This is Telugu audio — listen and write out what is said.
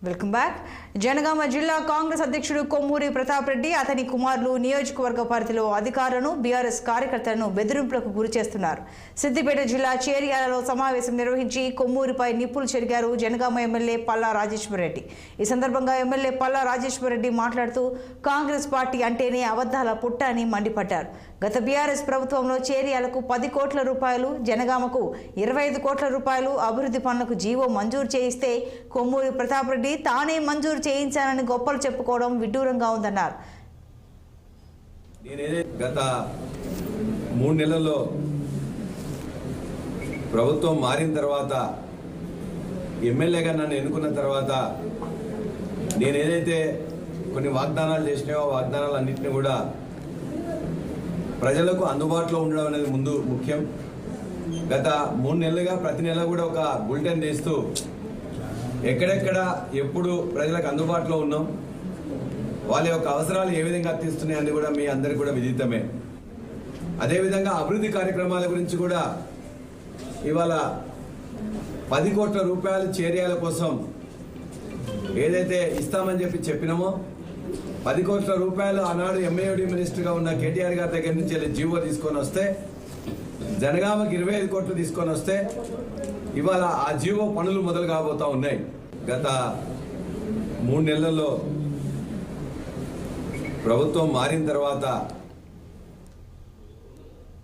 Welcome back. జనగామ జిల్లా కాంగ్రెస్ అధ్యక్షుడు కొమ్మూరి ప్రతాప్ రెడ్డి అతని కుమారులు నియోజకవర్గ పరిధిలో అధికారులను బీఆర్ఎస్ కార్యకర్తలను బెదిరింపులకు గురి చేస్తున్నారు. సిద్దిపేట జిల్లా చేర్యాలలో సమావేశం నిర్వహించి కొమ్మూరిపై నిప్పులు చెరిగారు జనగామ ఎమ్మెల్యే పల్లా రాజేశ్వర్ రెడ్డి. ఈ సందర్భంగా ఎమ్మెల్యే పల్లా రాజేశ్వర్ రెడ్డి మాట్లాడుతూ కాంగ్రెస్ పార్టీ అంటేనే అబద్ధాల పుట్ట అని మండిపడ్డారు. గత బీఆర్ఎస్ ప్రభుత్వంలో చేర్యాలకు 10 కోట్ల రూపాయలు, జనగామకు 25 కోట్ల రూపాయలు అభివృద్ధి పనులకు జీవో మంజూరు చేయిస్తే కొమ్మూరి ప్రతాప్ రెడ్డి తానే మంజూరు చేయించానని గొప్పలు చెప్పుకోవడం విడ్డూరంగా ఉందన్నారు. గత 3 నెలల్లో ప్రభుత్వం మారిన తర్వాత ఎమ్మెల్యేగా నన్ను ఎన్నుకున్న తర్వాత నేను ఏదైతే కొన్ని వాగ్దానాలు చేసినాయో ఆ వాగ్దానాలన్నింటినీ కూడా ప్రజలకు అందుబాటులో ఉండడం అనేది ముందు ముఖ్యం. గత 3 నెలలుగా ప్రతి నెల కూడా ఒక బులెటిన్ తీస్తూ ఎక్కడెక్కడ ఎప్పుడు ప్రజలకు అందుబాటులో ఉన్నాం, వాళ్ళ యొక్క అవసరాలు ఏ విధంగా తీస్తున్నాయని కూడా మీ అందరికీ కూడా విదితమే. అదేవిధంగా అభివృద్ధి కార్యక్రమాల గురించి కూడా ఇవాళ 10 కోట్ల రూపాయలు చేర్యాల కోసం ఏదైతే ఇస్తామని చెప్పినామో 10 కోట్ల రూపాయలు ఆనాడు ఎంఏఓడి మినిస్టర్గా ఉన్న కేటీఆర్ గారి దగ్గర నుంచి జీవో తీసుకొని వస్తే, జనగామకి 25 కోట్లు తీసుకొని వస్తే ఇవాళ ఆ జీవో పనులు మొదలు కాబోతా ఉన్నాయి. గత 3 నెలల్లో ప్రభుత్వం మారిన తర్వాత